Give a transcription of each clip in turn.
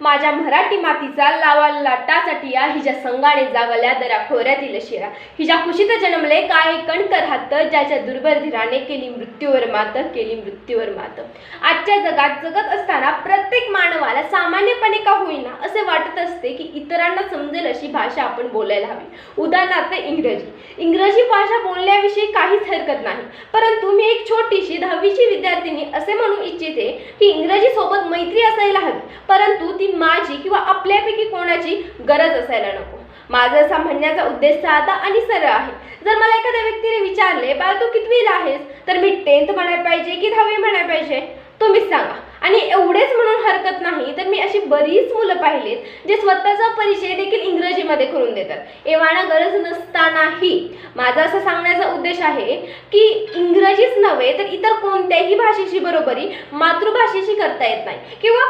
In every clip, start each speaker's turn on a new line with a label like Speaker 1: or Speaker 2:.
Speaker 1: माझ्या मराठी मातीचा लावा लाटासाठी या हिच्या संगाने जागल्या दरा खोऱ्यातील शिरा हिच्या कुशीत जन्मले काय कणकर हात ज्याच्या दुर्बल धीराने केली मृत्यूवर मात आजच्या जगात जगत असताना प्रत्येक मानवाला सामान्यपणे का होईना असे वाटत असते की इतरांना समजेल अशी भाषा आपण बोलायला हवी। उदाहरणार्थ इंग्रजी भाषा बोलण्याविषयी काहीच हरकत नाही, परंतु मी एक छोटीशी 10वीची विद्यार्थिनी असे म्हणू इच्छिते की इंग्रजी सोबत मैत्री असायला हवी, परंतु ती माझी किंवा आपल्यापैकी कोणाची गरज असायला नको। माझा असा म्हणण्याचा उद्देश साधा आणि सरळ आहे। जर मला एखाद्या व्यक्तीने विचारले बाळ तू कितवीला आहेस, तर मी 10th म्हणायला पाहिजे की 10वी म्हणायला पाहिजे, तुम्हीच सांगा। आणि एवढेच म्हणून हरकत नाही तर मी अशी बरीच मुलं पाहिलेत जे स्वतःचा परिचय देखील इंग्रजीमध्ये करून देतात एव्हाना गरज नसतानाही। माझा असं सांगण्याचा उद्देश आहे की इंग्रजीच नव्हे तर इतर कोणत्याही भाषेची बरोबरी मातृभाषेशी करता येत नाही किंवा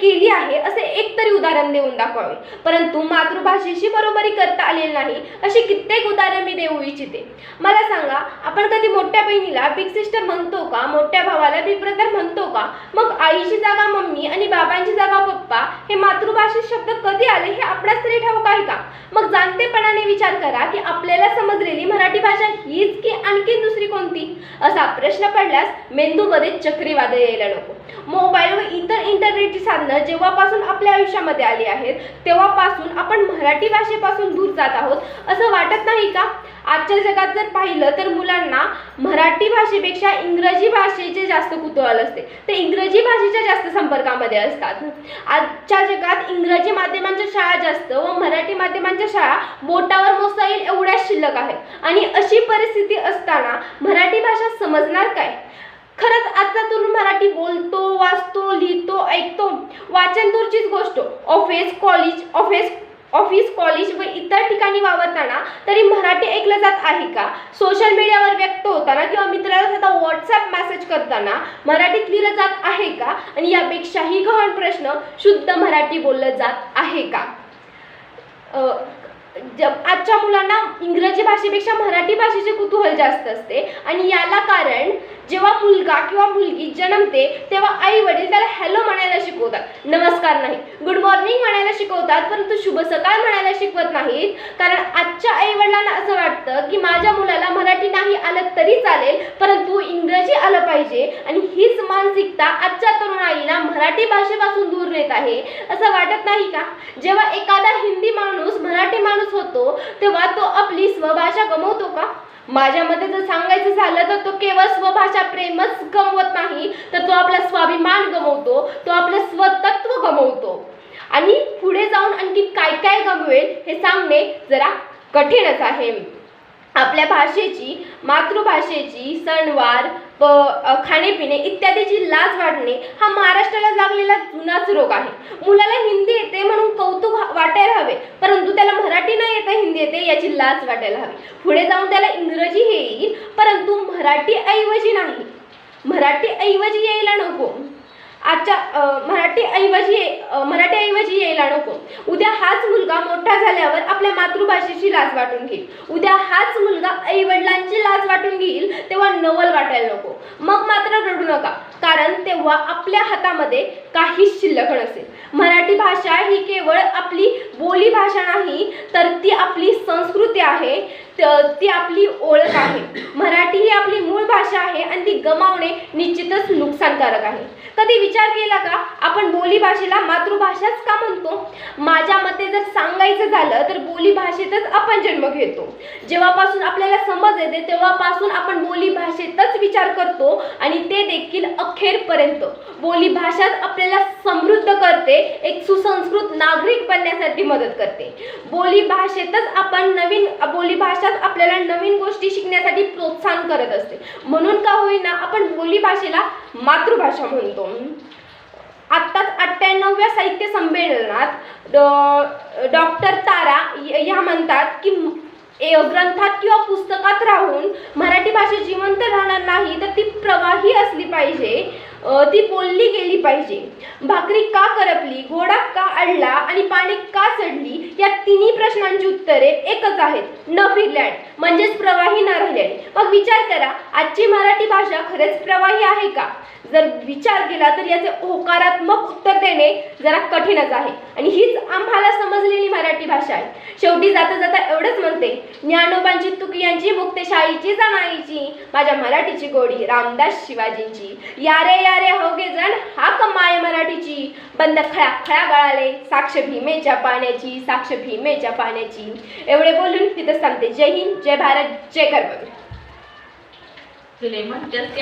Speaker 1: केली आहे असे एक तरी उदाहरण देऊन दाखवावे, परंतु मातृभाषेशी बरोबरी करता आलेली नाही अशी कित्येक उदाहरण मी देऊ इच्छिते। मला सांगा, आपण कधी मोठ्या बहिणीला बिग सिस्टर म्हणतो का? मोठ्या भावाला बिग ब्रदर म्हणतो का? मग आईची जागा मम्मी आणि बाबांची जागा पप्पा हे मातृभाषेत शब्द कधी आले हे आपल्यास तरी ठाऊक आहे का? मग जाणतेपणाने विचार करा की आपल्याला समजलेली मराठी भाषा हीच की आणखी दुसरी कोणती? असा प्रश्न पडल्यास मेंदूमध्ये चक्रीवादळ यायला नको। मोबाईल व इतर इंटरनेटची साधनं जेव्हापासून आपल्या आयुष्यामध्ये आली आहेत तेव्हापासून आपण मराठी भाषेपासून दूर जात आहोत असं वाटत नाही का? आजच्या जगात जर पाहिलं तर मुलांना मराठी भाषेपेक्षा इंग्रजी भाषेचे जास्त कुतूहल असते, ते इंग्रजी भाषेच्या जास्त संपर्कामध्ये असतात। आजच्या जगात इंग्रजी माध्यमांच्या शाळा जास्त व मराठी माध्यमांच्या शाळा बोटावर मोजता येईल एवढ्याच शिल्लक आहेत आणि अशी परिस्थिती असताना मराठी भाषा समजणार काय? खरंच आजचा तरुण मराठी बोलतो, वाचतो, लिहितो, ऐकतो, वाचन दूरचीच गोष्ट ऑफिस कॉलेज व इतर ठिकाणी वावरताना तरी मराठी ऐकलं जात आहे का? सोशल मीडियावर व्यक्त होताना किंवा मित्राला सुद्धा व्हॉट्सअप मेसेज करताना मराठीत लिहिलं जात आहे का? आणि यापेक्षाही गहन प्रश्न, शुद्ध मराठी बोललं जात आहे का? आजच्या मुलांना इंग्रजी भाषेपेक्षा मराठी भाषेचे कुतूहल जास्त असते आणि याला कारण जेव्हा मुलगा किंवा मुलगी जन्मते तेव्हा आई वडील त्याला हॅलो म्हणायला शिकवतात, नमस्कार नाही, गुड मॉर्निंग म्हणायला शिकवतात, परंतु शुभ सकाळ म्हणायला शिकवत नाहीत। कारण आजच्या आई वडिलांना असं वाटतं की माझ्या मुलाला मराठी नाही आलं तरी चालेल परंतु इंग्रजी आलं पाहिजे आणि हीच मानसिकता आजच्या तरुणाईला मराठी भाषेपासून दूर नेत आहे असं वाटत नाही का? जेव्हा एखादा हिंदी माणूस मराठी माणूस होतो तेव्हा तो आपली स्वभाषा गमावतो का? माझ्या मते जर सांगायचं झालं तर तो केवळ स्वभाषा प्रेमच गमवत नाही तर तो आपला स्वाभिमान गमवतो, तो आपलं स्वतत्व गमवतो आणि पुढे जाऊन आणखी काय काय गमवेल हे सांगणे जरा कठीणच आहे। आपल्या भाषेची, मातृभाषेची सणवार खाणेपिणे इत्यादीची लाज वाटणे हा महाराष्ट्राला लागलेला जुनाच रोग आहे। मुलाला हिंदी येते म्हणून कौतुक वाटायला हवे, परंतु त्याला मराठी न येता हिंदी येते याची लाज वाटायला हवी। पुढे जाऊन त्याला इंग्रजी येईल परंतु मराठी ऐवजी नाही, मराठी ऐवजी यायला नको, मराठी ऐवजी यायला नको। उद्या हाच मुलगा मोठा झाल्यावर आपल्या मातृभाषेची लाज वाटून घेईल, उद्या हाच मुलगा आई वडिलांची लाज वाटून घेईल तेव्हा नवल वाटायला नको। मग मात्र रडू नका, कारण तेव्हा आपल्या हातामध्ये काहीच शिल्लक नसेल। मराठी भाषा ही केवळ आपली बोली भाषा नाही तर ती आपली संस्कृती आहे, ती आपली ओळख आहे। मराठी ही आपली मूळ भाषा आहे आणि ती गमावणे निश्चितच नुकसानकारक आहे। कधी विचार केला का आपण बोली भाषेला मातृभाषाच का म्हणतो? माझ्या मते जर सांगायचं झालं तर बोली भाषेतच आपण जन्म घेतो। जेव्हापासून आपल्याला समज येते तेव्हापासून आपण बोली भाषेतच विचार करतो आणि ते देखील अखेरपर्यंत। बोली भाषाच आपल्याला समृद्ध करते, एक सुसंस्कृत नागरिक बनण्यासाठी मदत करते। बोली भाषेतच आपल्याला नवीन गोष्टी शिकण्यासाठी प्रोत्साहन करत असते, म्हणून का होईना आपण बोली भाषेला मातृभाषा म्हणतो। आत्ताच 98व्या साहित्य संमेलनात डॉक्टर तारा या म्हणतात की ग्रंथात किंवा पुस्तकात राहून मराठी भाषा जिवंत राहणार नाही तर ती प्रवाही असली पाहिजे, ती बोलली गेली पाहिजे। भाकरी का करपली, घोडा का अडला आणि पाणी का चढली या तिन्ही प्रश्नांची उत्तरे एकच आहेत, न फिरल्याने म्हणजेच प्रवाही न राहिल्याने। मग विचार करा, आजची मराठी भाषा खरेच प्रवाही आहे का? जर विचार केला तर याचे होकारात्मक उत्तर देणे जरा कठीणच आहे आणि हीच आम्हाला समजलेली मराठी भाषा आहे. शेवटी जाता जाता एवढंच म्हणते, ज्ञानोबांची तुकियांची मुक्तेशाहीची जनाईची, माझ्या मराठीची गोडी रामदास शिवाजींची. यारे यारे होगे जण हाक माय मराठीची, बंद खळा खळा गळाले साक्ष भीमेच्या पाण्याची, साक्ष भीमेच्या पाण्याची. एवढे बोलून तिथं सांगते. जय हिंद, जय भारत, जय कर्मवीर.
Speaker 2: तुले म्हणतेस की